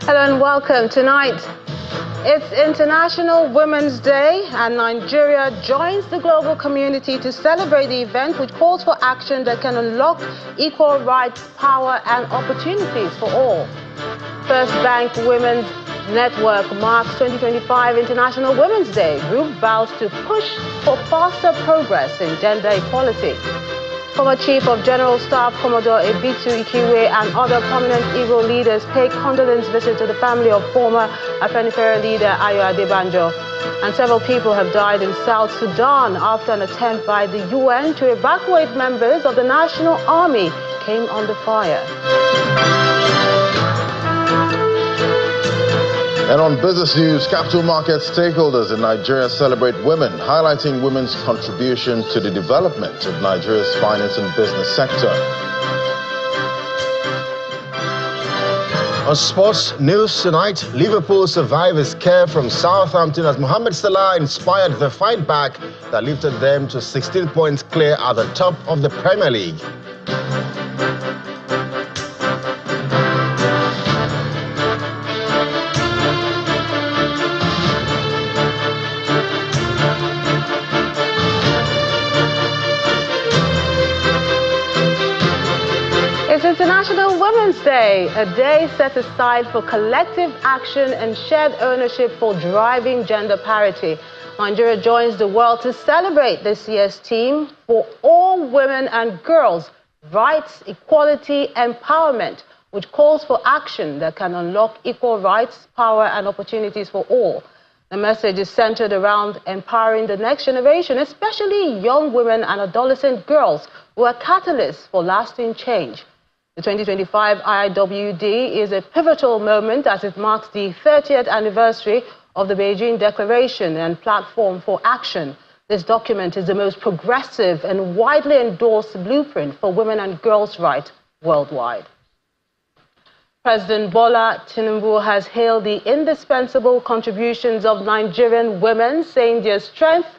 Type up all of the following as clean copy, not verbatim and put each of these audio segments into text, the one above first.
Hello and welcome. Tonight, it's International Women's Day, and Nigeria joins the global community to celebrate the event, which calls for action that can unlock equal rights, power and opportunities for all. First Bank Women's Network marks 2025 International Women's Day. Group vows to push for faster progress in gender equality. Former Chief of General Staff Commodore Ebitu Ikiwe and other prominent Igbo leaders pay condolence visit to the family of former Afenifere leader Ayo Adebanjo. And several people have died in South Sudan after an attempt by the UN to evacuate members of the National Army came under fire. And on business news, capital market stakeholders in Nigeria celebrate women, highlighting women's contribution to the development of Nigeria's finance and business sector. On sports news tonight, Liverpool survivors care from Southampton as Mohamed Salah inspired the fight back that lifted them to 16 points clear at the top of the Premier League. It's International Women's Day, a day set aside for collective action and shared ownership for driving gender parity. Nigeria joins the world to celebrate this year's theme for all women and girls, rights, equality, empowerment, which calls for action that can unlock equal rights, power and opportunities for all. The message is centered around empowering the next generation, especially young women and adolescent girls who are catalysts for lasting change. The 2025 IWD is a pivotal moment as it marks the 30th anniversary of the Beijing Declaration and Platform for Action. This document is the most progressive and widely endorsed blueprint for women and girls' rights worldwide. President Bola Tinubu has hailed the indispensable contributions of Nigerian women, saying their strength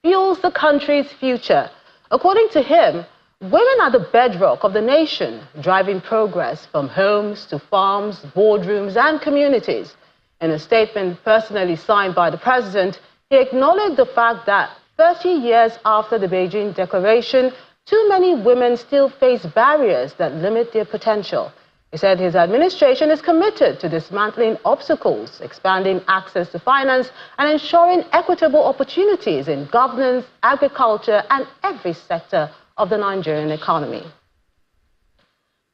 fuels the country's future. According to him, women are the bedrock of the nation, driving progress from homes to farms, boardrooms and communities. In a statement personally signed by the president, he acknowledged the fact that 30 years after the Beijing Declaration, too many women still face barriers that limit their potential. He said his administration is committed to dismantling obstacles, expanding access to finance, and ensuring equitable opportunities in governance, agriculture, and every sector of the Nigerian economy.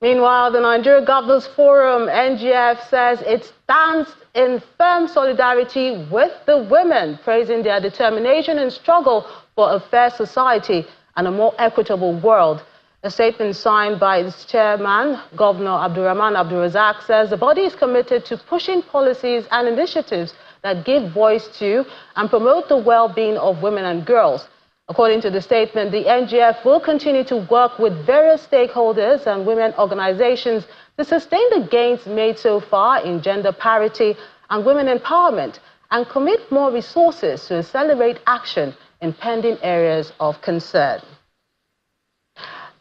Meanwhile, the Nigeria Governors Forum, NGF, says it stands in firm solidarity with the women, praising their determination and struggle for a fair society and a more equitable world. A statement signed by its chairman, Governor Abdurrahman Abdulrazak, says the body is committed to pushing policies and initiatives that give voice to and promote the well-being of women and girls. According to the statement, the NGF will continue to work with various stakeholders and women organizations to sustain the gains made so far in gender parity and women empowerment and commit more resources to accelerate action in pending areas of concern.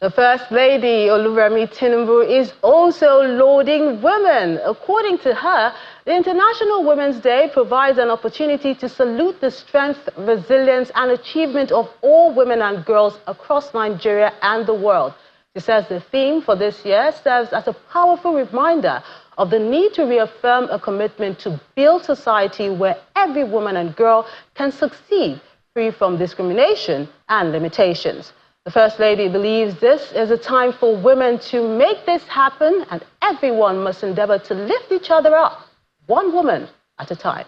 The First Lady, Oluremi Tinubu, is also lauding women. According to her, the International Women's Day provides an opportunity to salute the strength, resilience and achievement of all women and girls across Nigeria and the world. She says the theme for this year serves as a powerful reminder of the need to reaffirm a commitment to build a society where every woman and girl can succeed, free from discrimination and limitations. The First Lady believes this is a time for women to make this happen, and everyone must endeavor to lift each other up, one woman at a time.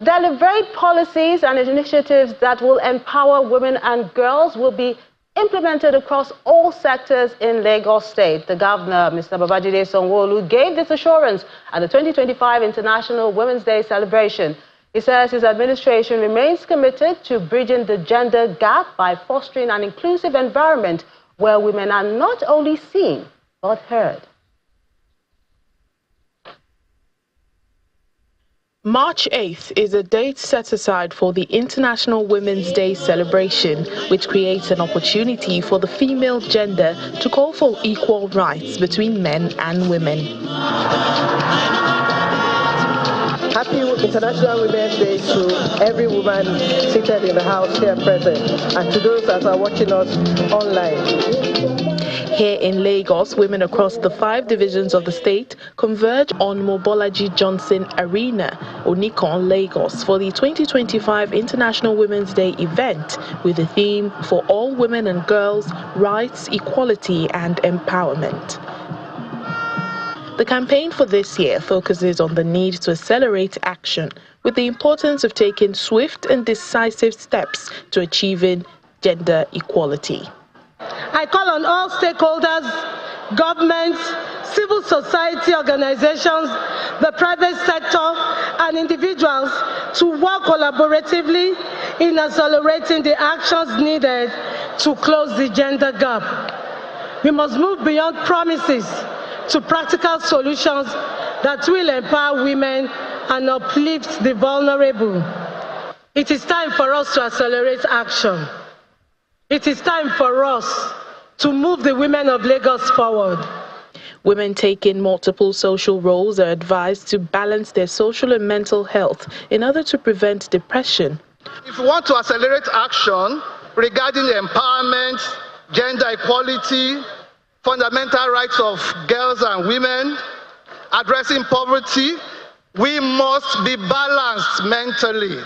Deliberate policies and initiatives that will empower women and girls will be implemented across all sectors in Lagos State. The governor, Mr. Babajide Sanwo-Olu, gave this assurance at the 2025 International Women's Day celebration. He says his administration remains committed to bridging the gender gap by fostering an inclusive environment where women are not only seen, but heard. March 8th is a date set aside for the International Women's Day celebration, which creates an opportunity for the female gender to call for equal rights between men and women. Happy International Women's Day to every woman seated in the house here present, and to those that are watching us online. Here in Lagos, women across the 5 divisions of the state converge on Mobolaji Johnson Arena, Onikon, Lagos, for the 2025 International Women's Day event with the theme for all women and girls, rights, equality and empowerment. The campaign for this year focuses on the need to accelerate action with the importance of taking swift and decisive steps to achieving gender equality. I call on all stakeholders, governments, civil society organizations, the private sector, and individuals to work collaboratively in accelerating the actions needed to close the gender gap. We must move beyond promises to practical solutions that will empower women and uplift the vulnerable. It is time for us to accelerate action. It is time for us to move the women of Lagos forward. Women taking multiple social roles are advised to balance their social and mental health in order to prevent depression. If we want to accelerate action regarding empowerment, gender equality, fundamental rights of girls and women, addressing poverty, we must be balanced mentally.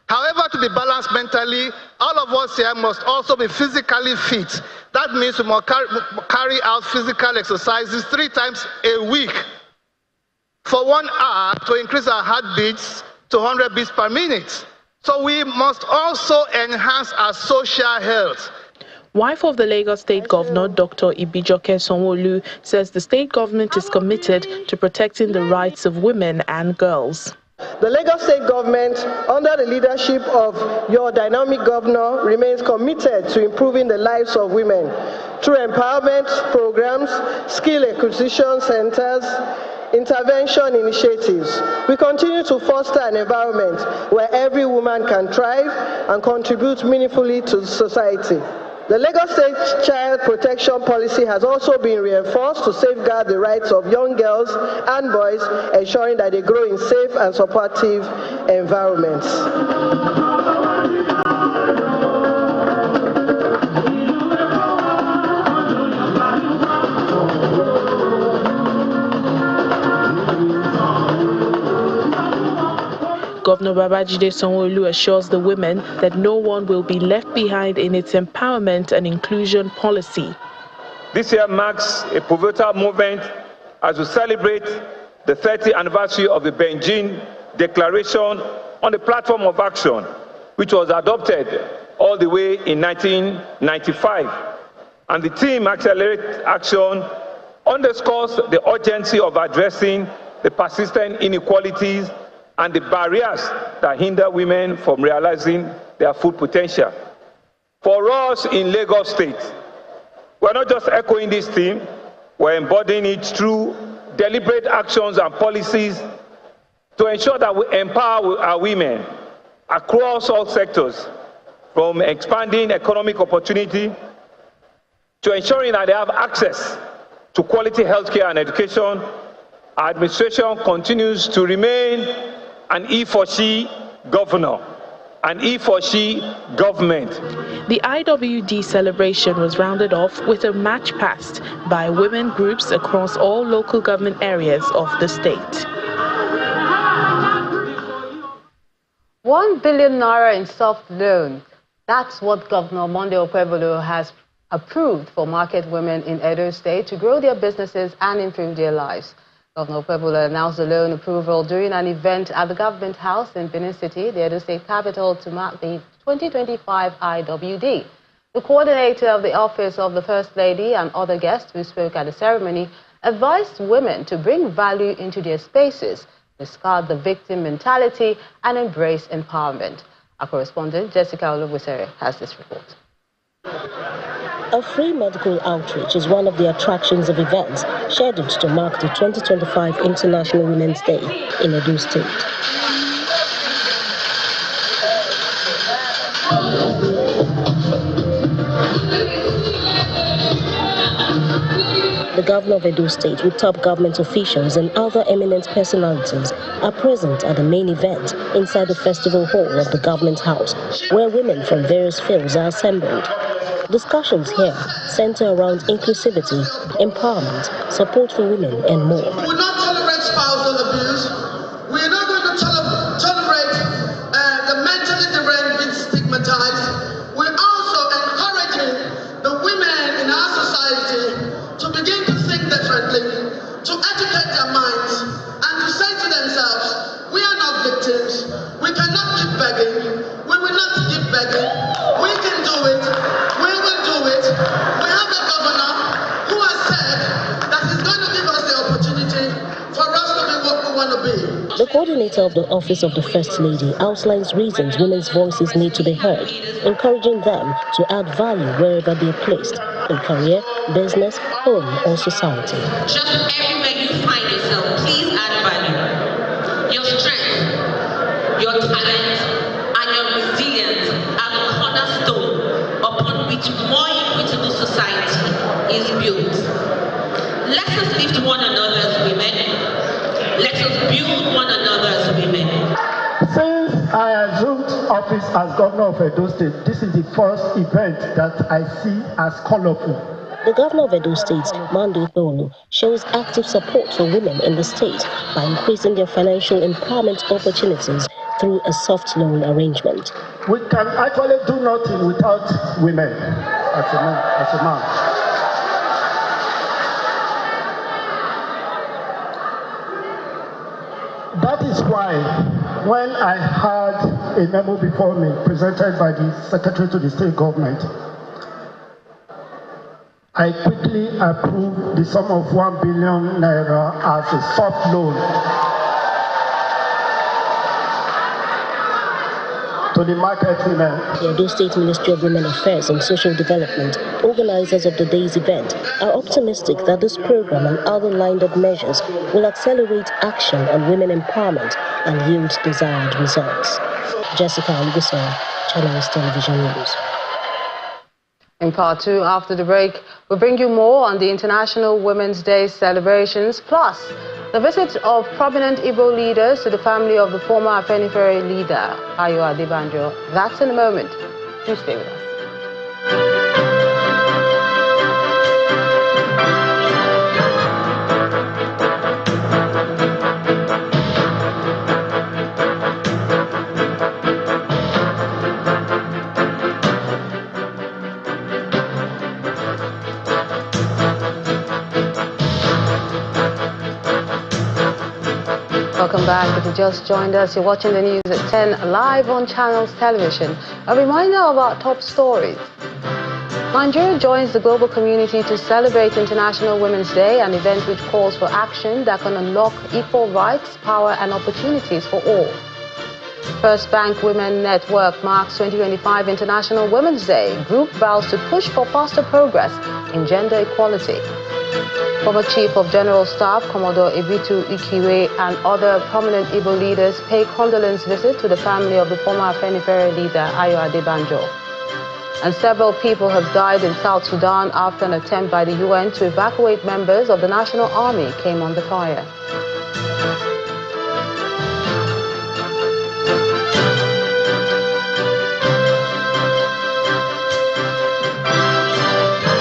However, to be balanced mentally, all of us here must also be physically fit. That means we must carry out physical exercises 3 times a week for 1 hour to increase our heartbeats to 100 beats per minute. So we must also enhance our social health. Wife of the Lagos State Governor, Dr. Ibijoke Sanwo-Olu, says the state government is committed to protecting the rights of women and girls. The Lagos State government, under the leadership of your dynamic governor, remains committed to improving the lives of women through empowerment programs, skill acquisition centers, intervention initiatives. We continue to foster an environment where every woman can thrive and contribute meaningfully to society. The Lagos State Child Protection Policy has also been reinforced to safeguard the rights of young girls and boys, ensuring that they grow in safe and supportive environments. Governor Babajide Sanwo-Olu assures the women that no one will be left behind in its empowerment and inclusion policy. This year marks a pivotal moment as we celebrate the 30th anniversary of the Beijing Declaration on the Platform of Action, which was adopted all the way in 1995. And the theme Accelerate Action underscores the urgency of addressing the persistent inequalities and the barriers that hinder women from realizing their full potential. For us in Lagos State, we're not just echoing this theme, we're embodying it through deliberate actions and policies to ensure that we empower our women across all sectors, from expanding economic opportunity to ensuring that they have access to quality healthcare and education. Our administration continues to remain an E4C governor, an E4C government. The IWD celebration was rounded off with a march past by women groups across all local government areas of the state. 1 billion naira in soft loan. That's what Governor Monday Okpebholo has approved for market women in Edo State to grow their businesses and improve their lives. Governor Okpebholo announced the loan approval during an event at the Government House in Benin City, the Edo State capital, to mark the 2025 IWD. The coordinator of the Office of the First Lady and other guests who spoke at the ceremony advised women to bring value into their spaces, discard the victim mentality, and embrace empowerment. Our correspondent, Jessica Olubusere, has this report. A free medical outreach is one of the attractions of events scheduled to mark the 2025 International Women's Day in Edo State. The governor of Edo State, with top government officials and other eminent personalities, are present at the main event inside the festival hall of the government house, where women from various fields are assembled. Discussions here center around inclusivity, empowerment, support for women, and more. We will not tolerate spousal abuse. We are not going to tolerate the mentally deranged being stigmatized. We're also encouraging the women in our society to begin to think differently, to educate their minds, and to say to themselves, we are not victims. We cannot keep begging. We will not keep begging. We can do it. We will do it. We have a governor who has said that he's going to give us the opportunity for us to be what we want to be. The coordinator of the Office of the First Lady outlines reasons women's voices need to be heard, encouraging them to add value wherever they are placed, in career, business, home, or society. Just everywhere you find yourself, please add value. Your strength, your talent, and your resilience are the cornerstone upon which more equitable society is built. Let us lift one another as women. Let us build one another as women. Since I assumed office as governor of Edo State, this is the first event that I see as colorful. The governor of Edo State, Mando Tolu, shows active support for women in the state by increasing their financial empowerment opportunities through a soft loan arrangement. We can actually do nothing without women as a man. That is why when I had a memo before me presented by the Secretary to the State Government, I quickly approved the sum of 1 billion naira as a soft loan to the market women. The Edo State Ministry of Women Affairs and Social Development, organizers of the day's event, are optimistic that this program and other lined-up measures will accelerate action on women empowerment and yield desired results. Jessica Alguso, Channels Television News. In part two, after the break, we'll bring you more on the International Women's Day celebrations, plus the visit of prominent Igbo leaders to the family of the former Afenifere leader, Ayo Adebanjo. That's in a moment. Do stay with us. Welcome back. If you just joined us, you're watching the news at 10 live on Channels Television. A reminder of our top stories. Nigeria joins the global community to celebrate International Women's Day, an event which calls for action that can unlock equal rights, power and opportunities for all. First Bank Women Network marks 2025 International Women's Day. Group vows to push for faster progress in gender equality. Former Chief of General Staff, Commodore Ebitu Ikiwe, and other prominent Igbo leaders pay condolence visit to the family of the former Afenifere leader, Ayo Adebanjo. And several people have died in South Sudan after an attempt by the UN to evacuate members of the National Army came under fire.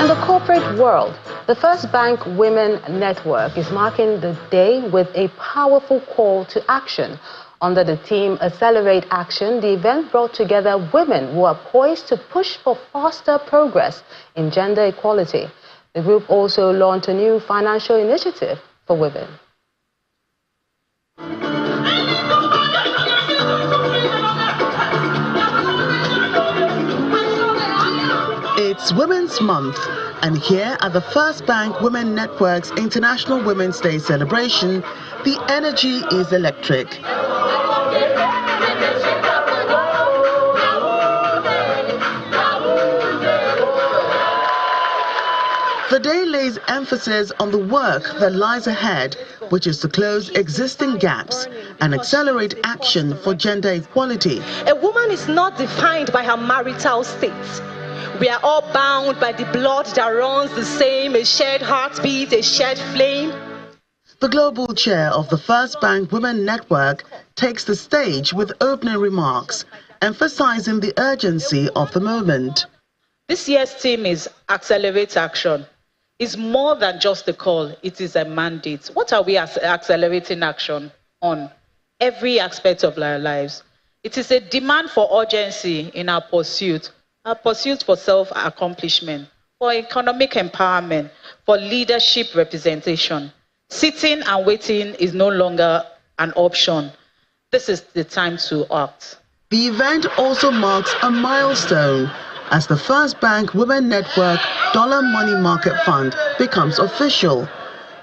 In the corporate world, the First Bank Women Network is marking the day with a powerful call to action. Under the theme Accelerate Action, the event brought together women who are poised to push for faster progress in gender equality. The group also launched a new financial initiative for women. It's Women's Month, and here at the First Bank Women Network's International Women's Day celebration, the energy is electric. The day lays emphasis on the work that lies ahead, which is to close existing gaps and accelerate action for gender equality. A woman is not defined by her marital state. We are all bound by the blood that runs the same, a shared heartbeat, a shared flame. The global chair of the First Bank Women Network takes the stage with opening remarks, emphasizing the urgency of the moment. This year's theme is Accelerate Action. It's more than just a call, it is a mandate. What are we accelerating action on? Every aspect of our lives. It is a demand for urgency in our pursuit for self-accomplishment, for economic empowerment, for leadership representation. Sitting and waiting is no longer an option. This is the time to act. The event also marks a milestone as the First Bank Women Network Dollar Money Market Fund becomes official.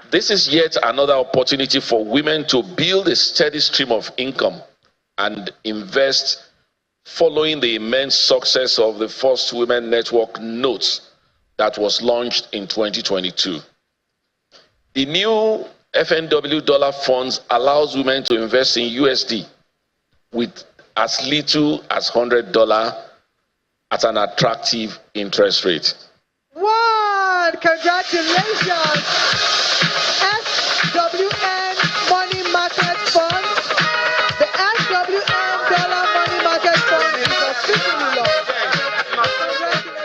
This is yet another opportunity for women to build a steady stream of income and invest following the immense success of the First Women Network Notes that was launched in 2022. The new FNW dollar funds allows women to invest in USD with as little as $100 at an attractive interest rate. One, congratulations! SWN Money Market Fund. The SWN Dollar Money Market Fund is officially launched. Congratulations.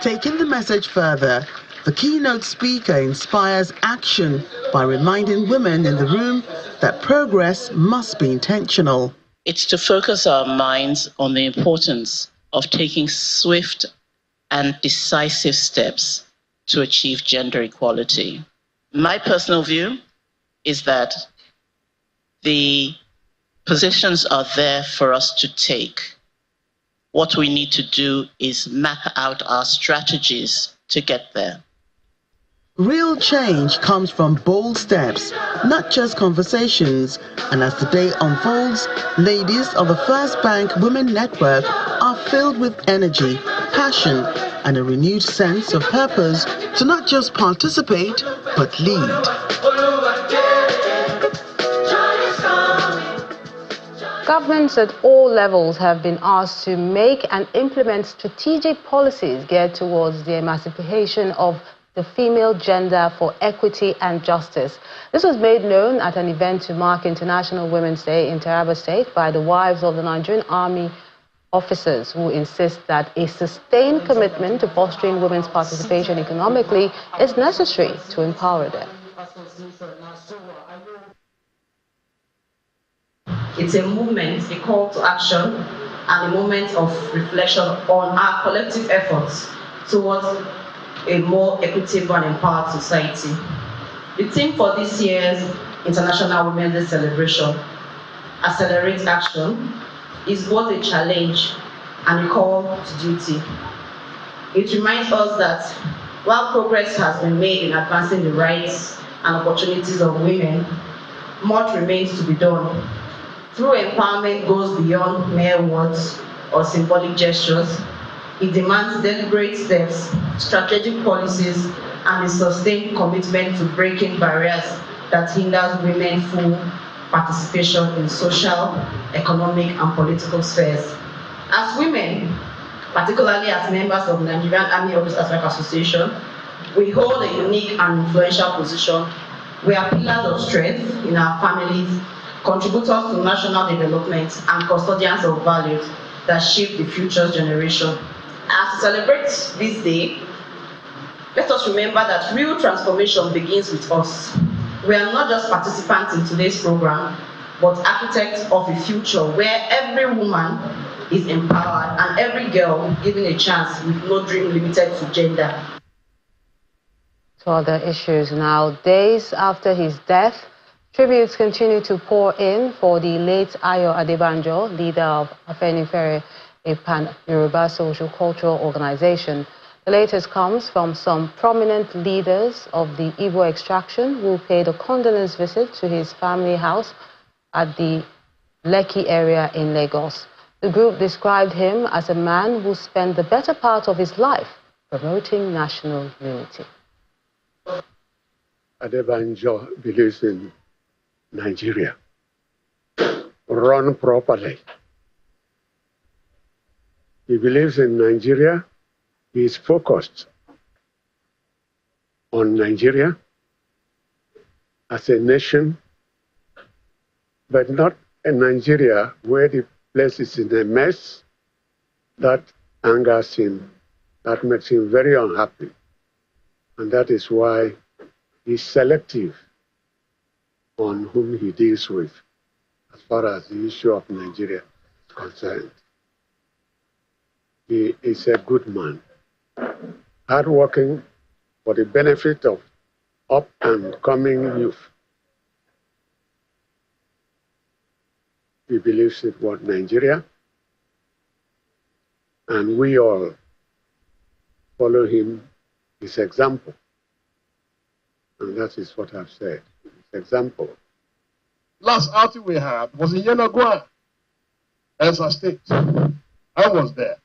Taking the message further, the keynote speaker inspires action by reminding women in the room that progress must be intentional. It's to focus our minds on the importance of taking swift and decisive steps to achieve gender equality. My personal view is that the positions are there for us to take. What we need to do is map out our strategies to get there. Real change comes from bold steps, not just conversations. And as the day unfolds, ladies of the First Bank Women Network are filled with energy, passion, and a renewed sense of purpose to not just participate, but lead. Governments at all levels have been asked to make and implement strategic policies geared towards the emancipation of the female gender for equity and justice. This was made known at an event to mark International Women's Day in Taraba State by the wives of the Nigerian Army officers who insist that a sustained commitment to fostering women's participation economically is necessary to empower them. It's a movement, a call to action, and a moment of reflection on our collective efforts towards a more equitable and empowered society. The theme for this year's International Women's Day celebration, Accelerate Action, is both a challenge and a call to duty. It reminds us that while progress has been made in advancing the rights and opportunities of women, much remains to be done. True empowerment goes beyond mere words or symbolic gestures. It demands deliberate steps, strategic policies, and a sustained commitment to breaking barriers that hinders women's full participation in social, economic, and political spheres. As women, particularly as members of the Nigerian Army Officers Association, we hold a unique and influential position. We are pillars of strength in our families, contributors to national development, and custodians of values that shape the future generation. As we celebrate this day, let us remember that real transformation begins with us. We are not just participants in today's program, but architects of a future where every woman is empowered and every girl given a chance with no dream limited to gender. To other issues now. Days after his death, tributes continue to pour in for the late Ayo Adebanjo, leader of Afenifere, a pan-Yoruba social cultural organization. The latest comes from some prominent leaders of the Igbo extraction who paid a condolence visit to his family house at the Lekki area in Lagos. The group described him as a man who spent the better part of his life promoting national unity. Adebanjo believes in Nigeria, run properly. He believes in Nigeria He is focused on Nigeria as a nation, but not a Nigeria where the place is in a mess. That angers him, that makes him very unhappy. And that is why he's selective on whom he deals with as far as the issue of Nigeria is concerned. He is a good man, hardworking for the benefit of up and coming youth. He believes in what Nigeria, and we all follow him, his example. And that is what I've said, his example. Last outing we had was in Yenagoa, Elsa State. I was there.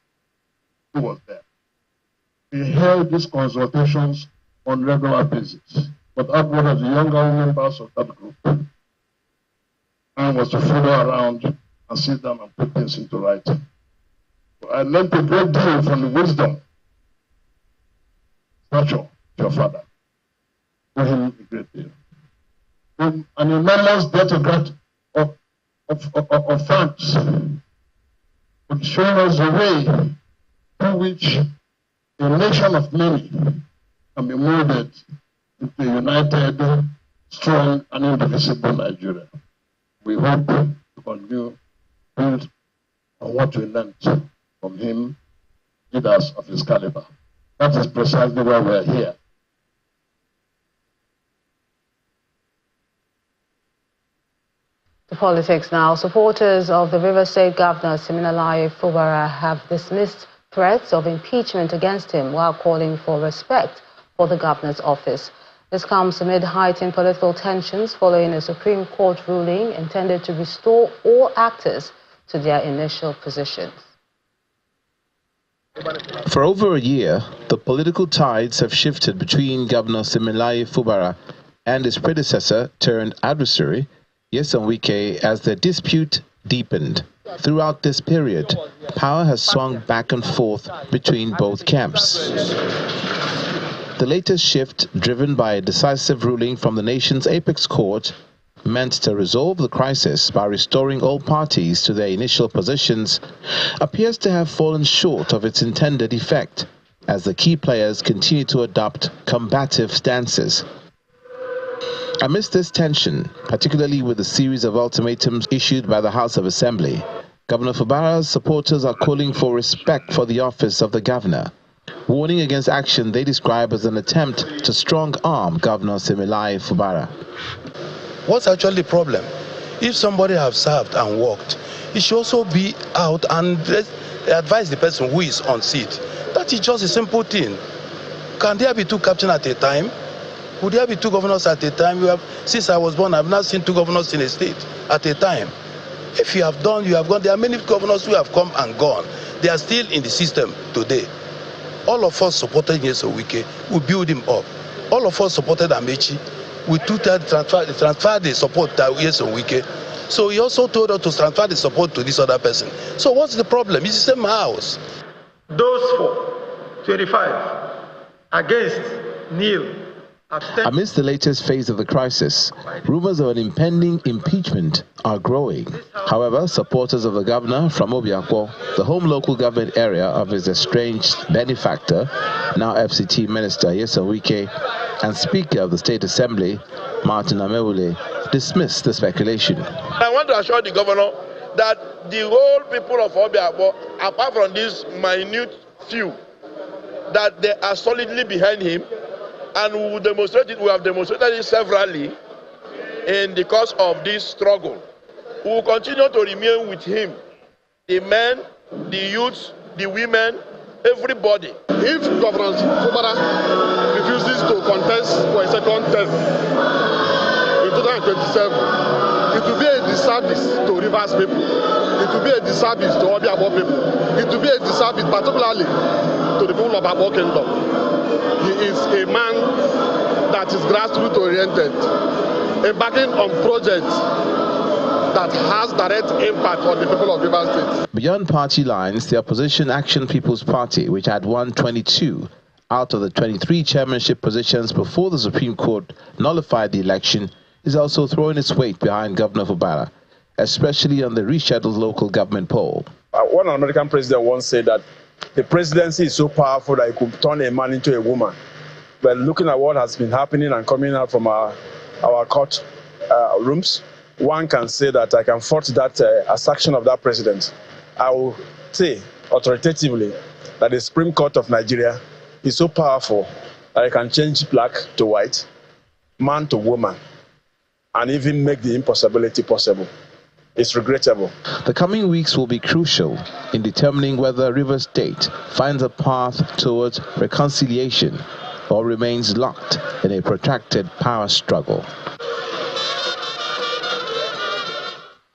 He was there. We held these consultations on regular basis. But Akwa was the younger members of that group. I was to follow around and sit down and put things into writing. I learned a great deal from the wisdom, stature of your father. For him, a great deal. An enormous debt of thanks for showing us the way through which a nation of many can be molded into a united, strong, and indivisible Nigeria. We hope to continue to build on what we learned from him, leaders of his caliber. That is precisely why we are here. To politics now. Supporters of the River State Governor Siminalayi Fubara have dismissed threats of impeachment against him while calling for respect for the governor's office. This comes amid heightened political tensions following a Supreme Court ruling intended to restore all actors to their initial positions. For over a year, the political tides have shifted between Governor Siminalayi Fubara and his predecessor turned adversary, Nyesom Wike, as their dispute deepened. Throughout this period, power has swung back and forth between both camps. The latest shift, driven by a decisive ruling from the nation's apex court, meant to resolve the crisis by restoring all parties to their initial positions, appears to have fallen short of its intended effect, as the key players continue to adopt combative stances. Amidst this tension, particularly with the series of ultimatums issued by the House of Assembly, Governor Fubara's supporters are calling for respect for the office of the governor, warning against action they describe as an attempt to strong-arm Governor Siminalayi Fubara. What's actually the problem? If somebody has served and worked, he should also be out and advise the person who is on seat. That is just a simple thing. Can there be two captains at a time? Would there be two governors at a time? Since I was born, I've not seen two governors in a state at a time. If you have done, you have gone. There are many governors who have come and gone. They are still in the system today. All of us supported Nyesom Wike. We build him up. All of us supported Amechi. We transfer the support to Nyesom Wike. So he also told us to transfer the support to this other person. So what's the problem? It's the same house. Those for 25 against nil. Amidst the latest phase of the crisis, rumors of an impending impeachment are growing. However, supporters of the governor from Obiakpo, the home local government area of his estranged benefactor, now FCT Minister Nyesom Wike, and Speaker of the State Assembly, Martin Amewule, dismissed the speculation. I want to assure the governor that the whole people of Obiakpo, apart from this minute few, that they are solidly behind him. And we will demonstrate it. We have demonstrated it severally in the course of this struggle. We will continue to remain with him, the men, the youths, the women, everybody. If Governor Fubara refuses to contest for a second term in 2027, it will be a disservice to Rivers people. It will be a disservice to Obiakpo people. It will be a disservice particularly to the people of Akwa Kingdom. He is a man that is grassroots oriented, embarking on projects that has direct impact on the people of Rivers State. Beyond party lines, the opposition Action People's Party, which had won 22 out of the 23 chairmanship positions before the Supreme Court nullified the election, is also throwing its weight behind Governor Fubara, especially on the rescheduled local government poll. One American president once said that the presidency is so powerful that it could turn a man into a woman. But looking at what has been happening and coming out from our court rooms, one can say that I can fault that assertion of that president. I will say authoritatively that the Supreme Court of Nigeria is so powerful that it can change black to white, man to woman, and even make the impossibility possible. It's regrettable. The coming weeks will be crucial in determining whether Rivers State finds a path towards reconciliation or remains locked in a protracted power struggle.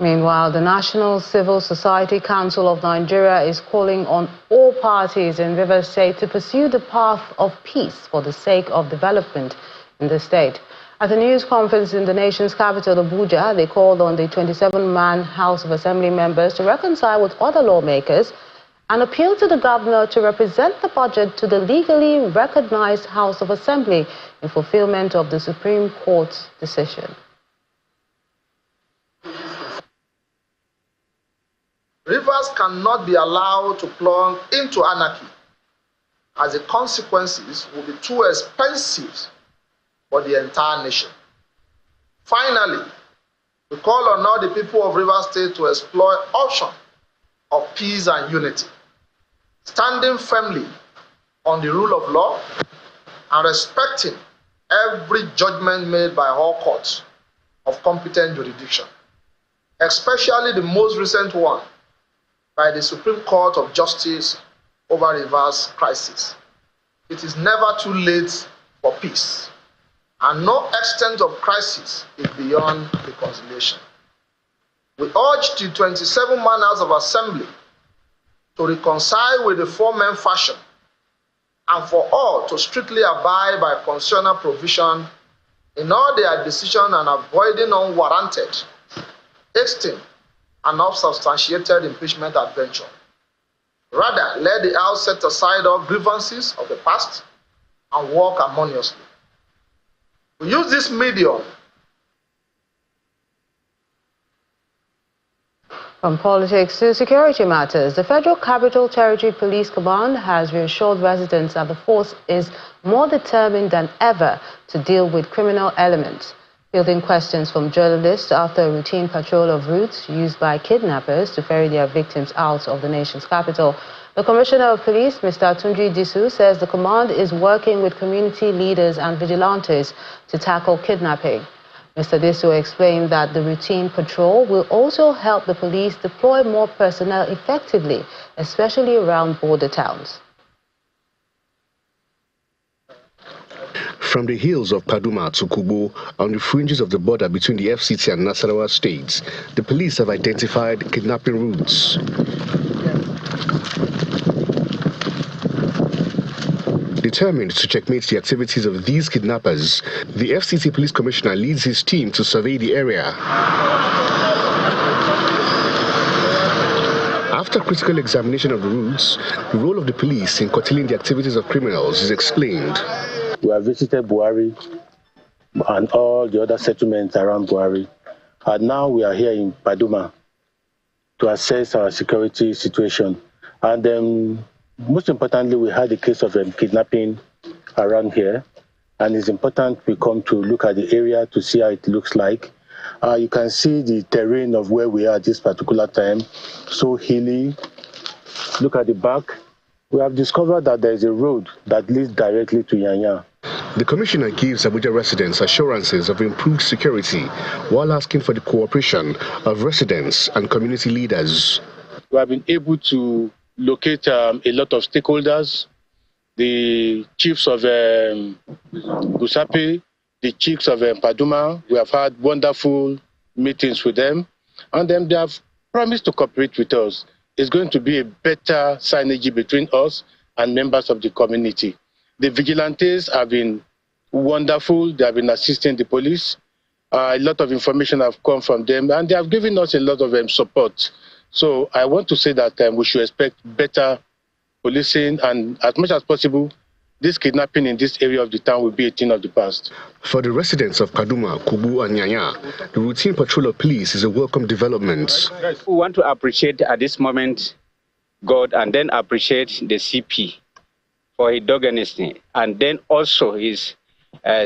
Meanwhile, the National Civil Society Council of Nigeria is calling on all parties in Rivers State to pursue the path of peace for the sake of development in the state. At a news conference in the nation's capital, Abuja, they called on the 27-man House of Assembly members to reconcile with other lawmakers and appeal to the governor to represent the budget to the legally recognized House of Assembly in fulfillment of the Supreme Court's decision. Rivers cannot be allowed to plunge into anarchy, as the consequences will be too expensive for the entire nation. Finally, we call on all the people of Rivers State to explore option of peace and unity, standing firmly on the rule of law and respecting every judgment made by all courts of competent jurisdiction, especially the most recent one by the Supreme Court of Justice over Rivers crisis. It is never too late for peace, and no extent of crisis is beyond reconciliation. We urge the 27-man House of Assembly to reconcile with the 4-man faction and for all to strictly abide by constitutional provision in all their decisions and avoiding unwarranted, hasty, and unsubstantiated impeachment adventure. Rather, let the House set aside all grievances of the past and work harmoniously. We use this medium. From politics to security matters, the Federal Capital Territory Police Command has reassured residents that the force is more determined than ever to deal with criminal elements. Fielding questions from journalists after a routine patrol of routes used by kidnappers to ferry their victims out of the nation's capital, the Commissioner of Police, Mr. Tunji Disu, says the command is working with community leaders and vigilantes to tackle kidnapping. Mr. Disu explained that the routine patrol will also help the police deploy more personnel effectively, especially around border towns. From the hills of Paduma to Kubo, on the fringes of the border between the FCT and Nasarawa states, the police have identified kidnapping routes. Determined to checkmate the activities of these kidnappers, the FCT Police Commissioner leads his team to survey the area. After critical examination of the routes, the role of the police in curtailing the activities of criminals is explained. We have visited Buhari and all the other settlements around Buhari. And now we are here in Paduma to assess our security situation. And most importantly, we had a case of kidnapping around here. And it's important we come to look at the area to see how it looks like. You can see the terrain of where we are at this particular time. So hilly. Look at the back. We have discovered that there is a road that leads directly to Yanya. The Commissioner gives Abuja residents assurances of improved security while asking for the cooperation of residents and community leaders. We have been able to locate a lot of stakeholders, the chiefs of Gusape, the chiefs of Paduma. We have had wonderful meetings with them, and then they have promised to cooperate with us. It's going to be a better synergy between us and members of the community. The vigilantes have been wonderful. They have been assisting the police. A lot of information have come from them, and they have given us a lot of support. So I want to say that we should expect better policing, and as much as possible, this kidnapping in this area of the town will be a thing of the past. For the residents of Paduma, Kubu, and Nyanya, the routine patrol of police is a welcome development. We want to appreciate at this moment God, and then appreciate the CP for his dog honesty, and then also his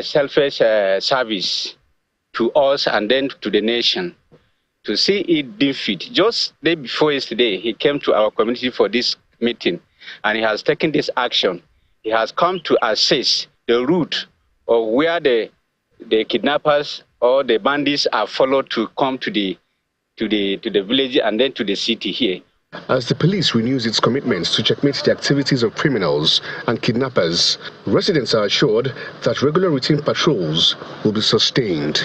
selfless service to us and then to the nation. To see it defeat. Just the day before yesterday, he came to our community for this meeting, and he has taken this action. He has come to assess the route of where the kidnappers or the bandits are followed to come to the village and then to the city here. As the police renews its commitments to checkmate the activities of criminals and kidnappers, residents are assured that regular routine patrols will be sustained.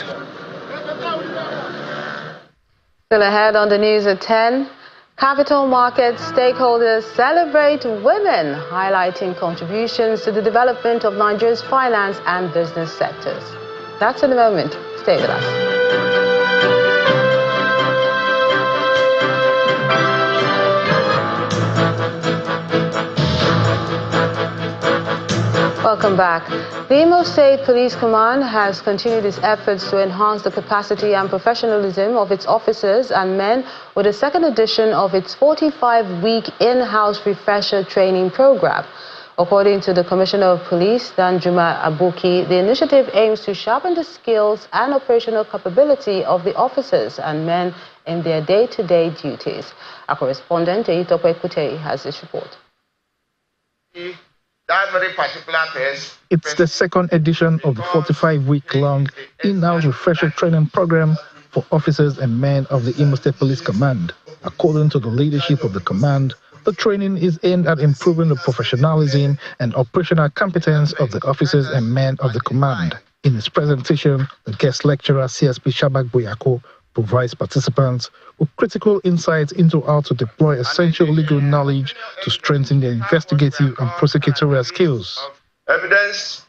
Still ahead on the news at 10, capital market stakeholders celebrate women, highlighting contributions to the development of Nigeria's finance and business sectors. That's in a moment. Stay with us. Welcome back. The Imo State Police Command has continued its efforts to enhance the capacity and professionalism of its officers and men with a second edition of its 45-week in-house refresher training program. According to the Commissioner of Police, Danjuma Abuki, the initiative aims to sharpen the skills and operational capability of the officers and men in their day-to-day duties. Our correspondent, Eyitope Kutei, has this report. That very particular test. It's the second edition of the 45-week-long in-house refresher training program for officers and men of the Imo State Police Command. According to the leadership of the command, the training is aimed at improving the professionalism and operational competence of the officers and men of the command. In his presentation, the guest lecturer CSP Shabak Boyako provides participants with critical insights into how to deploy essential legal knowledge to strengthen their investigative and prosecutorial skills. Evidence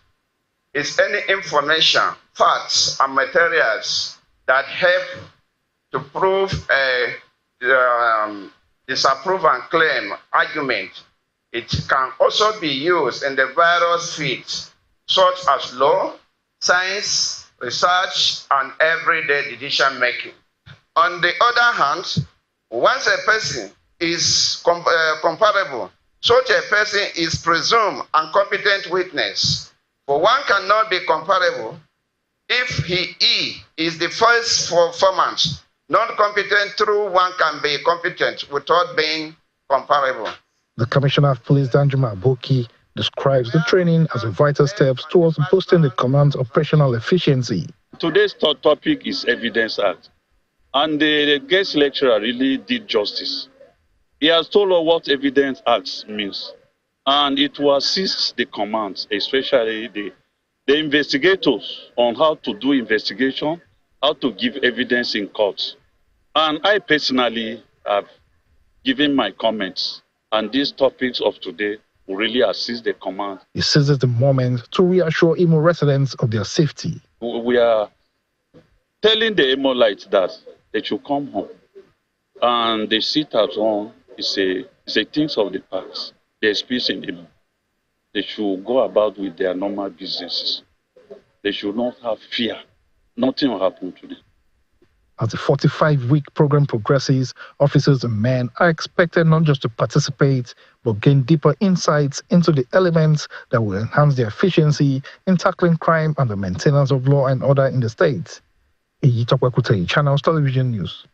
is any information, facts, and materials that help to prove a disapprove and claim argument. It can also be used in the various fields such as law, science, research, and everyday decision making. On the other hand, once a person is comparable, such a person is presumed a competent witness. For one cannot be comparable if he is the first performance. Non-competent through one can be competent without being comparable. The Commissioner of Police, Danjuma Abuki, describes the training as a vital step towards boosting the command's operational efficiency. Today's topic is Evidence Act, and the guest lecturer really did justice. He has told us what Evidence Act means, and it will assist the command, especially the investigators, on how to do investigation, how to give evidence in court. And I personally have given my comments, and these topics of today will really assist the command. He seizes the moment to reassure Imo residents of their safety. We are telling the Imolites that they should come home, and they sit at home. It's a things of the past. There's peace in Imo. They should go about with their normal businesses. They should not have fear. Nothing will happen to them. As the 45-week program progresses, officers and men are expected not just to participate, but gain deeper insights into the elements that will enhance their efficiency in tackling crime and the maintenance of law and order in the state. Eyitope Kutei, Channels Television News.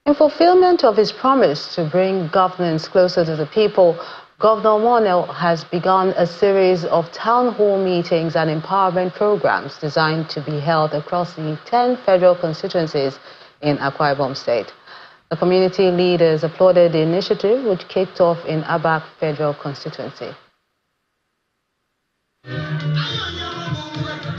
In fulfillment of his promise to bring governance closer to the people, Governor Monel has begun a series of town hall meetings and empowerment programs designed to be held across the 10 federal constituencies in Akwa Ibom State. The community leaders applauded the initiative, which kicked off in Abak Federal Constituency.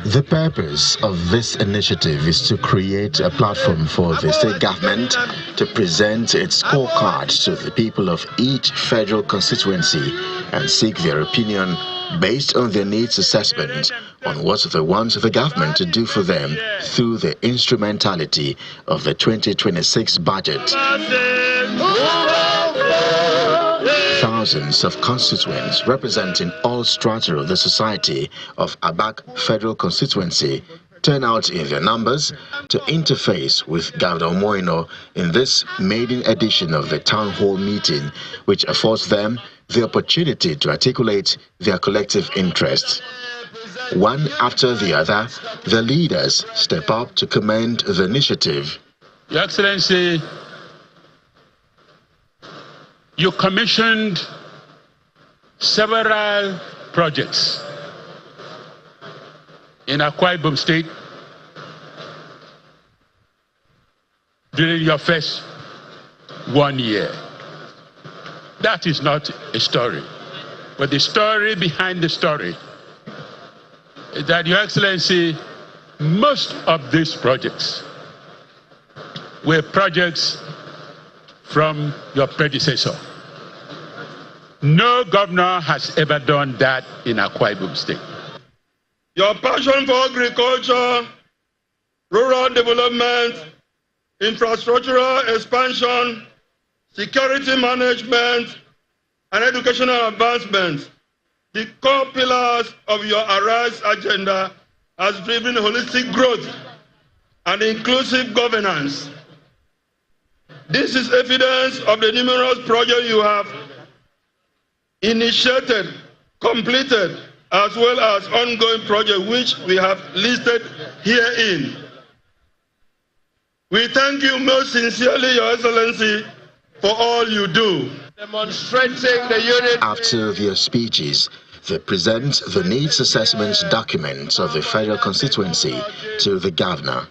The purpose of this initiative is to create a platform for the state government to present its scorecard to the people of each federal constituency and seek their opinion based on their needs assessment on what they want the government to do for them through the instrumentality of the 2026 budget. Thousands of constituents representing all strata of the society of Abak Federal Constituency turn out in their numbers to interface with Governor Moino in this maiden edition of the town hall meeting, which affords them the opportunity to articulate their collective interests. One after the other, the leaders step up to commend the initiative. Your Excellency, you commissioned several projects in Akwa Ibom State during your first 1 year. That is not a story, but the story behind the story is that, Your Excellency, most of these projects were projects from your predecessor. No governor has ever done that in Akwa Ibom State. Your passion for agriculture, rural development, infrastructural expansion, security management, and educational advancement, the core pillars of your Arise agenda, has driven holistic growth and inclusive governance. This is evidence of the numerous projects you have initiated, completed, as well as ongoing projects which we have listed herein. We thank you most sincerely, Your Excellency, for all you do. Demonstrating the unity. After their speeches, they present the needs assessment documents of the federal constituency to the governor.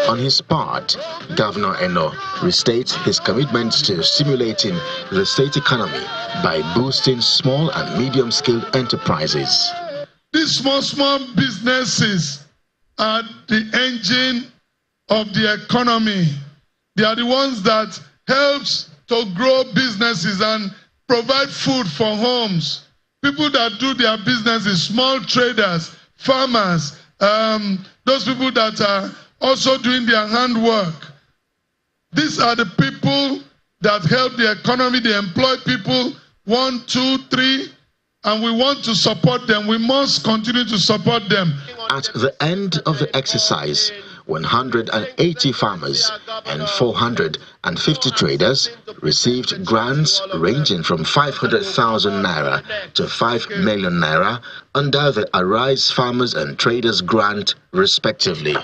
On his part, Governor Eno restates his commitment to stimulating the state economy by boosting small and medium-scale enterprises. These small businesses are the engine of the economy. They are the ones that helps to grow businesses and provide food for homes. People that do their businesses, small traders, farmers, those people that are also doing their handwork. These are the people that help the economy. They employ people, 1, 2, 3, and we want to support them. We must continue to support them. At the end of the exercise, 180 farmers and 450 traders received grants ranging from 500,000 naira to 5 million naira under the Arise Farmers and Traders Grant, respectively.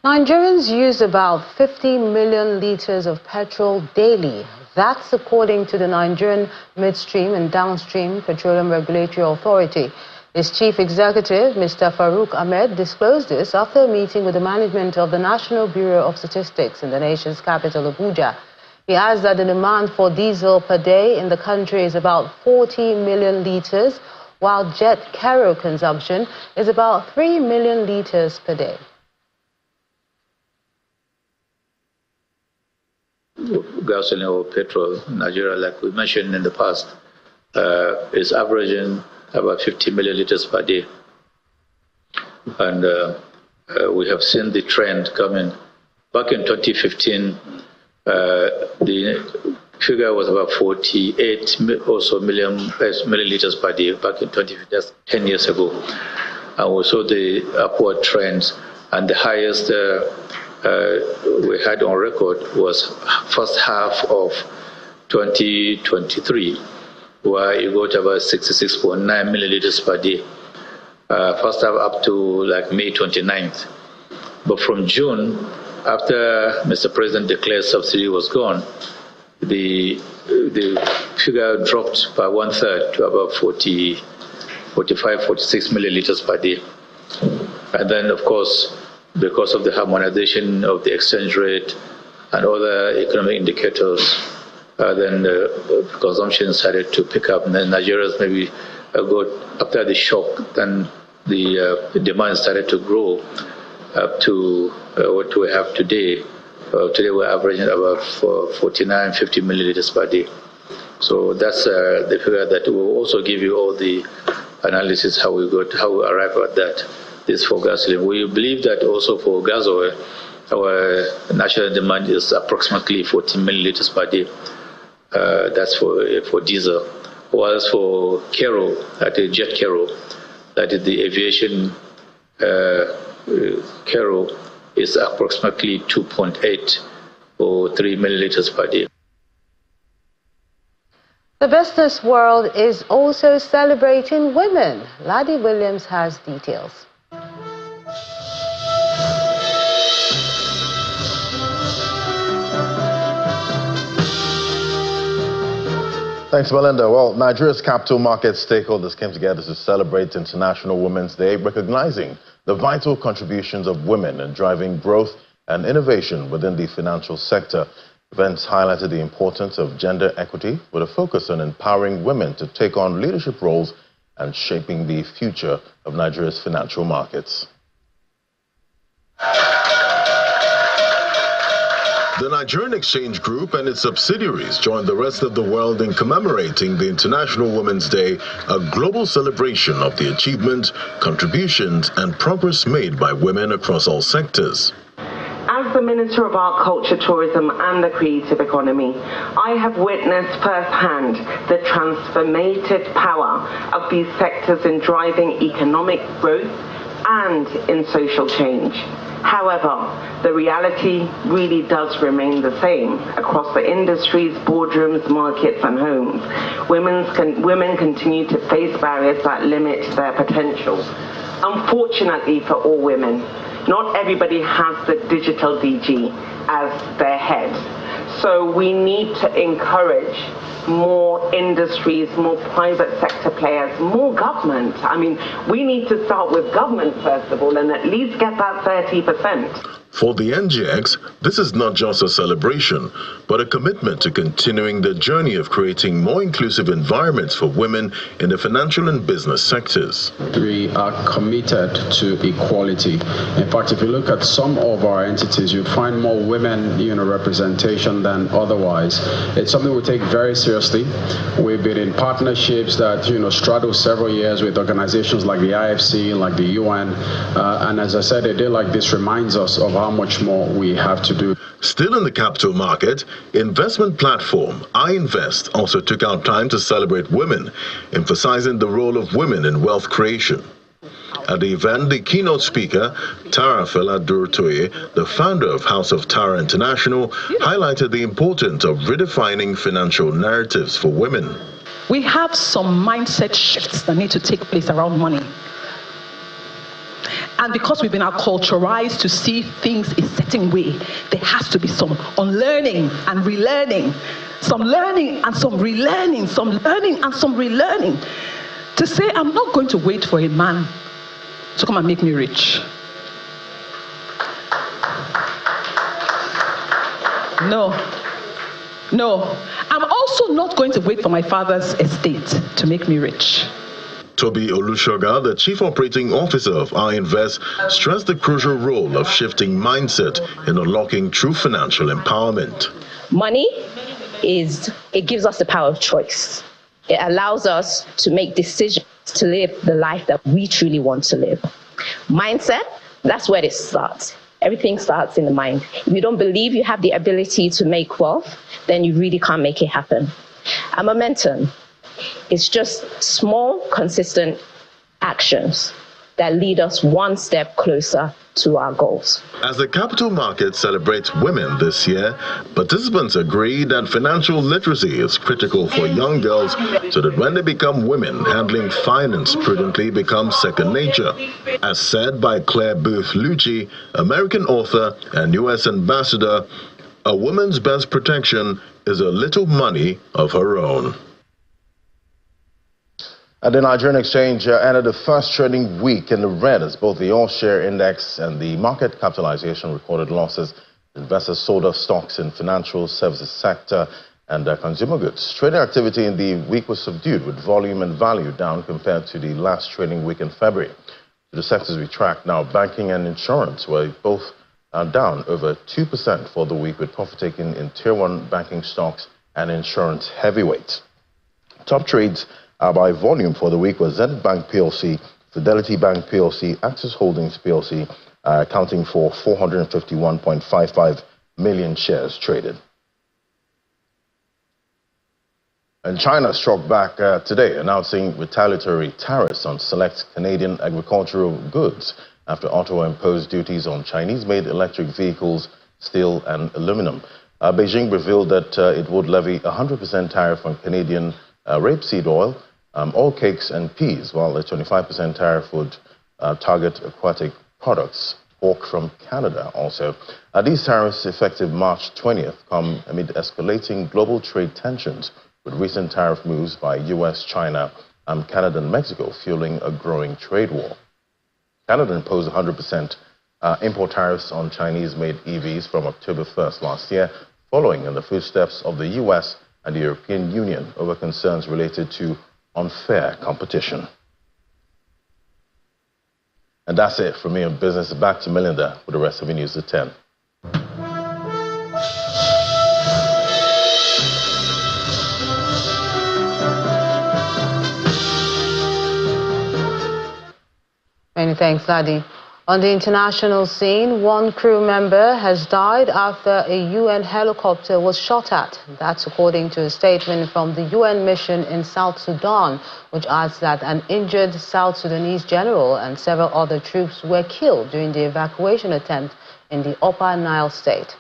Nigerians use about 50 million litres of petrol daily. That's according to the Nigerian Midstream and Downstream Petroleum Regulatory Authority. Its chief executive, Mr. Farouk Ahmed, disclosed this after a meeting with the management of the National Bureau of Statistics in the nation's capital, Abuja. He adds that the demand for diesel per day in the country is about 40 million litres, while jet kerosene consumption is about 3 million litres per day. Gasoline or petrol in Nigeria, like we mentioned in the past, is averaging about 50 milliliters per day. And we have seen the trend coming. Back in 2015, the figure was about 48 or so milliliters per day, back in 2015, that's 10 years ago. And we saw the upward trends, and the highest we had on record was first half of 2023, where it got about 66.9 milliliters per day. First half up to like May 29th. But from June, after Mr. President declared subsidy was gone, the figure dropped by 1/3 to about 45, 46 milliliters per day. And then, of course, because of the harmonization of the exchange rate and other economic indicators, then the consumption started to pick up. And then Nigerians maybe got, after the shock, then the demand started to grow up to what we have today. Today we're averaging about 49, 50 milliliters per day. So that's the figure that will also give you all the analysis how we arrive at that. This for gasoline. We believe that also for gas oil, our national demand is approximately 14 milliliters per day. That's for diesel. Whilst for kerosene, that is jet kerosene, that is the aviation kerosene, is approximately 2.8 or 3 milliliters per day. The business world is also celebrating women. Laddie Williams has details. Thanks, Melinda. Well, Nigeria's capital market stakeholders came together to celebrate International Women's Day, recognizing the vital contributions of women in driving growth and innovation within the financial sector. Events highlighted the importance of gender equity with a focus on empowering women to take on leadership roles and shaping the future of Nigeria's financial markets. The Nigerian Exchange Group and its subsidiaries joined the rest of the world in commemorating the International Women's Day, a global celebration of the achievements, contributions, and progress made by women across all sectors. As the Minister of Art, Culture, Tourism and the Creative Economy, I have witnessed firsthand the transformative power of these sectors in driving economic growth and in social change. However, the reality really does remain the same across the industries, boardrooms, markets and homes. Women continue to face barriers that limit their potential. Unfortunately for all women, not everybody has the digital DG as their head. So we need to encourage more industries, more private sector players, more government. I mean, we need to start with government first of all and at least get that 30%. For the NGX, this is not just a celebration, but a commitment to continuing the journey of creating more inclusive environments for women in the financial and business sectors. We are committed to equality. In fact, if you look at some of our entities, you find more women, representation than otherwise. It's something we take very seriously. We've been in partnerships that, straddle several years with organizations like the IFC, like the UN. And as I said, a day like this reminds us of how much more we have to do. Still in the capital market, investment platform iInvest also took out time to celebrate women, emphasizing the role of women in wealth creation. At the event, the keynote speaker, Tara Fela-Durtoye, the founder of House of Tara International, highlighted the importance of redefining financial narratives for women. We have some mindset shifts that need to take place around money. And because we've been acculturized to see things a certain way, there has to be some unlearning and relearning, some learning and some relearning, some learning and some relearning, to say, I'm not going to wait for a man to come and make me rich. No. I'm also not going to wait for my father's estate to make me rich. Toby Olushoga, the Chief Operating Officer of iInvest, stressed the crucial role of shifting mindset in unlocking true financial empowerment. Money it gives us the power of choice. It allows us to make decisions to live the life that we truly want to live. Mindset, that's where it starts. Everything starts in the mind. If you don't believe you have the ability to make wealth, then you really can't make it happen. And momentum. It's just small, consistent actions that lead us one step closer to our goals. As the capital market celebrates women this year, participants agree that financial literacy is critical for young girls so that when they become women, handling finance prudently becomes second nature. As said by Claire Booth Lucci, American author and U.S. ambassador, a woman's best protection is a little money of her own. The Nigerian exchange ended the first trading week in the red as both the all-share index and the market capitalization recorded losses. Investors sold off stocks in financial services sector and consumer goods. Trading activity in the week was subdued, with volume and value down compared to the last trading week in February. The sectors we track now, banking and insurance, were both down over 2% for the week, with profit taking in Tier 1 banking stocks and insurance heavyweights. Top trades by volume for the week was Zenith Bank PLC, Fidelity Bank PLC, Axis Holdings PLC, accounting for 451.55 million shares traded. And China struck back today, announcing retaliatory tariffs on select Canadian agricultural goods after Ottawa imposed duties on Chinese-made electric vehicles, steel and aluminum. Beijing revealed that it would levy 100% tariff on Canadian rapeseed oil, cakes and peas, while a 25% tariff would target aquatic products, pork from Canada also. These tariffs, effective March 20th, come amid escalating global trade tensions, with recent tariff moves by US, China, Canada and Mexico fueling a growing trade war. Canada imposed 100% import tariffs on Chinese-made EVs from October 1st last year, following in the footsteps of the US and the European Union over concerns related to unfair competition. And that's it from me on business. Back to Melinda with the rest of the news at 10. Many thanks, Ladi. On the international scene, one crew member has died after a UN helicopter was shot at. That's according to a statement from the UN mission in South Sudan, which adds that an injured South Sudanese general and several other troops were killed during the evacuation attempt in the Upper Nile state.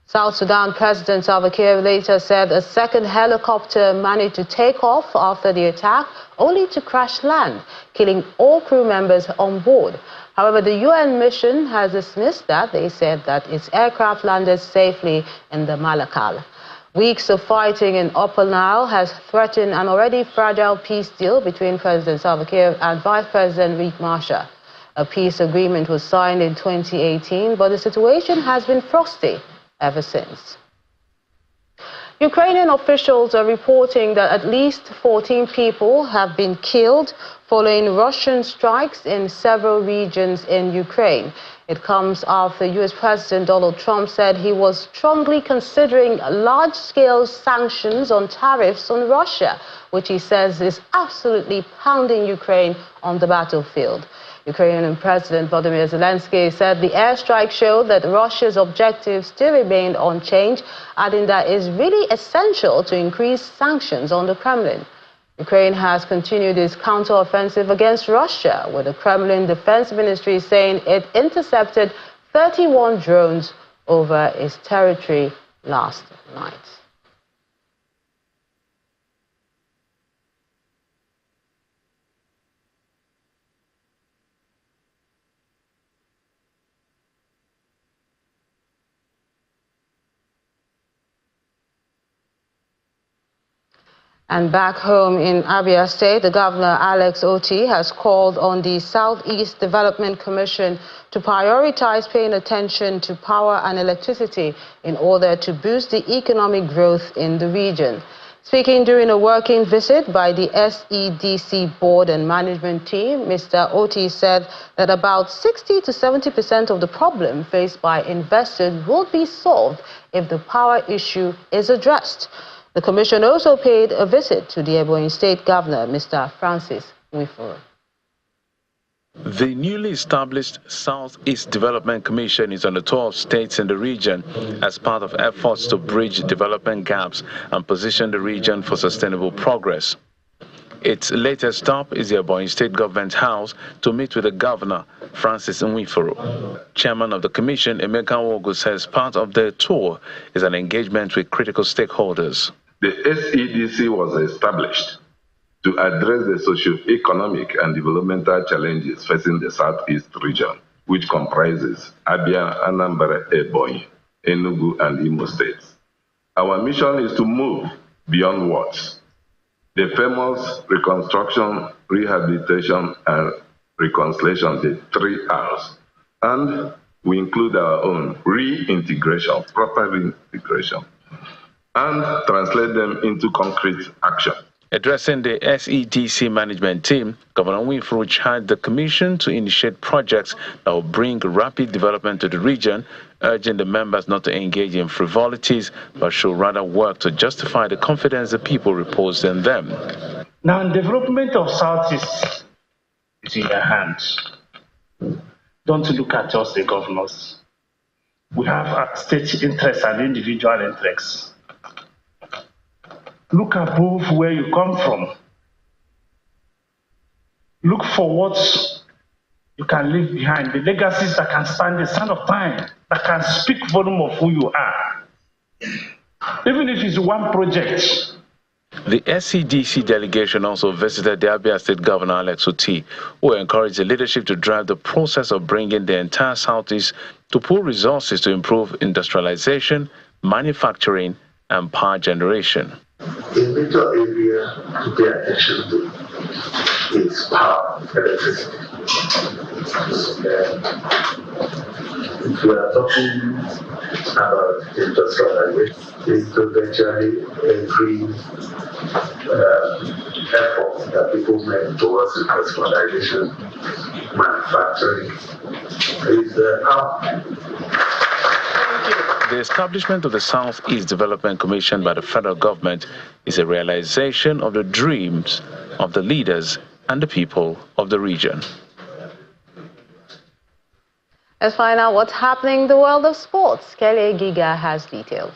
South Sudan President Salva Kiir later said a second helicopter managed to take off after the attack, only to crash land, killing all crew members on board. However, the UN mission has dismissed that. They said that its aircraft landed safely in the Malakal. Weeks of fighting in Upper Nile has threatened an already fragile peace deal between President Salva Kiir and Vice President Riek Machar. A peace agreement was signed in 2018, but the situation has been frosty ever since. Ukrainian officials are reporting that at least 14 people have been killed following Russian strikes in several regions in Ukraine. It comes after US President Donald Trump said he was strongly considering large-scale sanctions on tariffs on Russia, which he says is absolutely pounding Ukraine on the battlefield. Ukrainian President Volodymyr Zelensky said the airstrike showed that Russia's objectives still remained unchanged, adding that it is really essential to increase sanctions on the Kremlin. Ukraine has continued its counteroffensive against Russia, with the Kremlin Defense Ministry saying it intercepted 31 drones over its territory last night. And back home in Abia State, the governor, Alex Oti, has called on the Southeast Development Commission to prioritize paying attention to power and electricity in order to boost the economic growth in the region. Speaking during a working visit by the SEDC board and management team, Mr. Oti said that about 60 to 70% of the problem faced by investors will be solved if the power issue is addressed. The commission also paid a visit to the Ebonyi State Governor, Mr. Francis Nwifuru. The newly established Southeast Development Commission is on the tour of states in the region as part of efforts to bridge development gaps and position the region for sustainable progress. Its latest stop is the Ebonyi State Government House to meet with the Governor, Francis Nwifuru. Chairman of the Commission, Emeka Nwogu, says part of their tour is an engagement with critical stakeholders. The SEDC was established to address the socio-economic and developmental challenges facing the Southeast region, which comprises Abia, Anambra, Ebonyi, Enugu, and Imo states. Our mission is to move beyond words. The famous reconstruction, rehabilitation, and reconciliation, the 3 R's. And we include our own reintegration, proper reintegration, and translate them into concrete action. Addressing the SEDC management team, Governor Winfrey charged the commission to initiate projects that will bring rapid development to the region, urging the members not to engage in frivolities, but should rather work to justify the confidence the people repose in them. Now, the development of Southeast is in your hands. Don't look at us, the governors. We have state interests and individual interests. Look above where you come from. Look for what you can leave behind, the legacies that can stand the sand of time, that can speak volume of who you are. Even if it's one project. The SEDC delegation also visited the Abia State Governor Alex Otti, who encouraged the leadership to drive the process of bringing the entire Southeast to pool resources to improve industrialization, manufacturing, and power generation. A major area to pay attention to is power, electricity. If we are talking about industrialization, it's to virtually every effort that people make towards industrialization, manufacturing, is power. The establishment of the Southeast Development Commission by the federal government is a realization of the dreams of the leaders and the people of the region. Let's find out what's happening in the world of sports. Kelly Giga has details.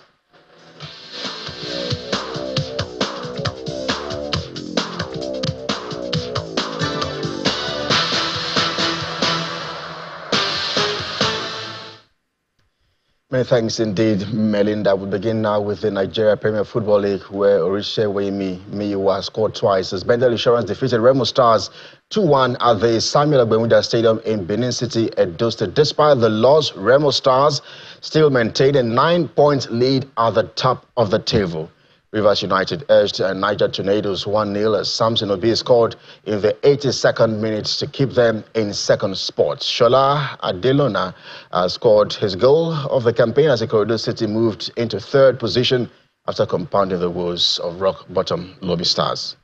Many thanks indeed, Melinda. We begin now with the Nigeria Premier Football League, where Orisewemi Miyiwa scored twice as Bendel Insurance defeated Remo Stars 2-1 at the Samuel Agbemudia Stadium in Benin City, Edo State. Despite the loss, Remo Stars still maintained a 9-point lead at the top of the table. Rivers United edged Niger Tornadoes 1-0 as Samson Obi scored in the 82nd minute to keep them in second spot. Shola Adelona scored his goal of the campaign as Ikorodu City moved into third position after compounding the woes of rock-bottom Lobby Stars.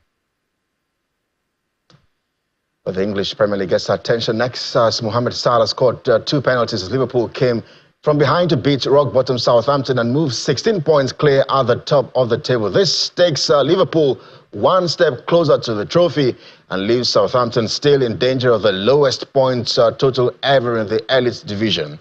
But the English Premier League gets attention next as Mohamed Salah scored 2 penalties as Liverpool came from behind to beat rock-bottom Southampton and move 16 points clear at the top of the table. This takes Liverpool one step closer to the trophy and leaves Southampton still in danger of the lowest points total ever in the elite division.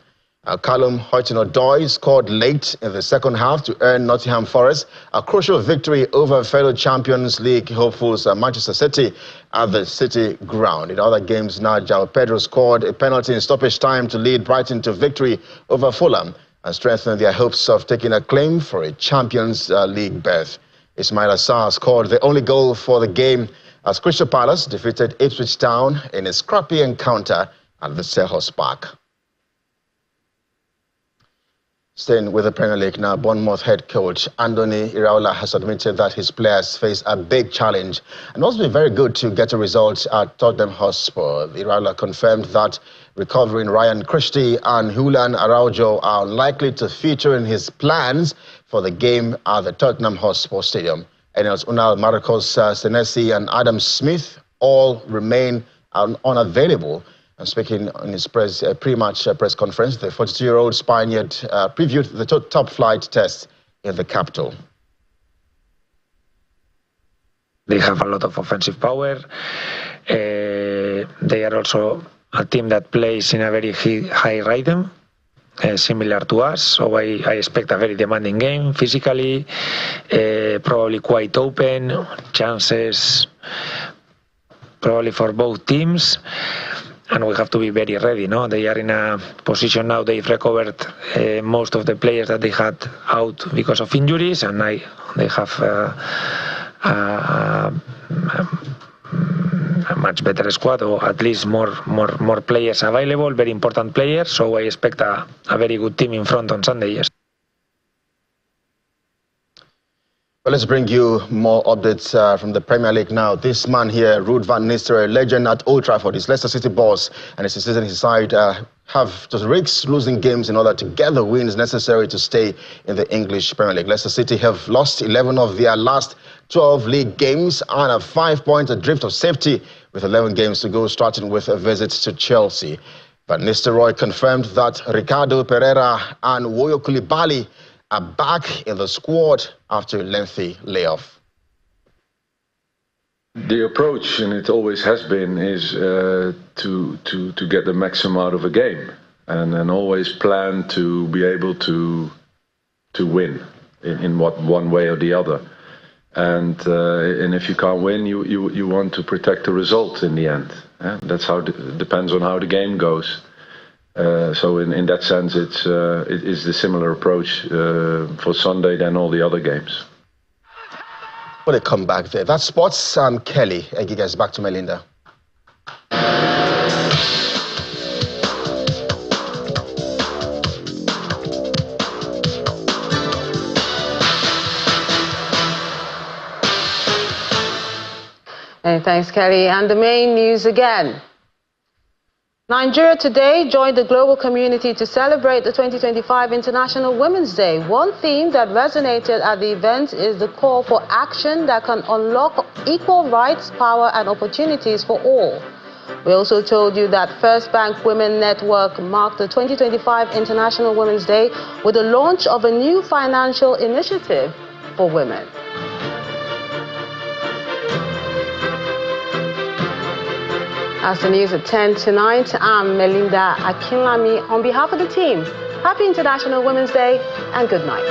Callum Hudson-Odoi scored late in the second half to earn Nottingham Forest a crucial victory over fellow Champions League hopefuls Manchester City at the City ground. In other games now, João Pedro scored a penalty in stoppage time to lead Brighton to victory over Fulham and strengthen their hopes of taking a claim for a Champions League berth. Ismail Assar scored the only goal for the game as Crystal Palace defeated Ipswich Town in a scrappy encounter at the Selhurst Park. Staying with the Premier League now, Bournemouth head coach Anthony Iraola has admitted that his players face a big challenge and must be very good to get a result at Tottenham Hotspur. Iraola confirmed that recovering Ryan Christie and Julian Araujo are unlikely to feature in his plans for the game at the Tottenham Hotspur Stadium. Enels Unal, Marcos Senesi and Adam Smith all remain unavailable. And speaking in his pre-match press conference, the 42-year-old Spaniard previewed the top flight test in the capital. They have a lot of offensive power. They are also a team that plays in a very high rhythm, similar to us. So I expect a very demanding game, physically, probably quite open, chances probably for both teams. And we have to be very ready, no? They are in a position now, they've recovered most of the players that they had out because of injuries, and they have a much better squad, or at least more players available, very important players, so I expect a very good team in front on Sunday, yes. Well, let's bring you more updates from the Premier League now. This man here, Ruud van Nistelrooy, a legend at Old Trafford, his Leicester City boss, and his assistant his side have just risked losing games in order to get the wins necessary to stay in the English Premier League. Leicester City have lost 11 of their last 12 league games and a 5 points adrift of safety with 11 games to go, starting with a visit to Chelsea. Van Nistelrooy confirmed that Ricardo Pereira and Woyo Koulibaly are back in the squad after a lengthy layoff. The approach, and it always has been, is to get the maximum out of a game, and always plan to be able to win in one way or the other. And if you can't win, you want to protect the result in the end. That's how it depends on how the game goes. So in that sense, it is the similar approach for Sunday than all the other games. What a comeback there. That's sports. Kelly. Thank you guys. Back to Melinda. Hey, thanks, Kelly. And the main news again. Nigeria today joined the global community to celebrate the 2025 International Women's Day. One theme that resonated at the event is the call for action that can unlock equal rights, power and opportunities for all. We also told you that First Bank Women Network marked the 2025 International Women's Day with the launch of a new financial initiative for women. That's the news at 10 tonight. I'm Melinda Akinlami. On behalf of the team, happy International Women's Day and good night.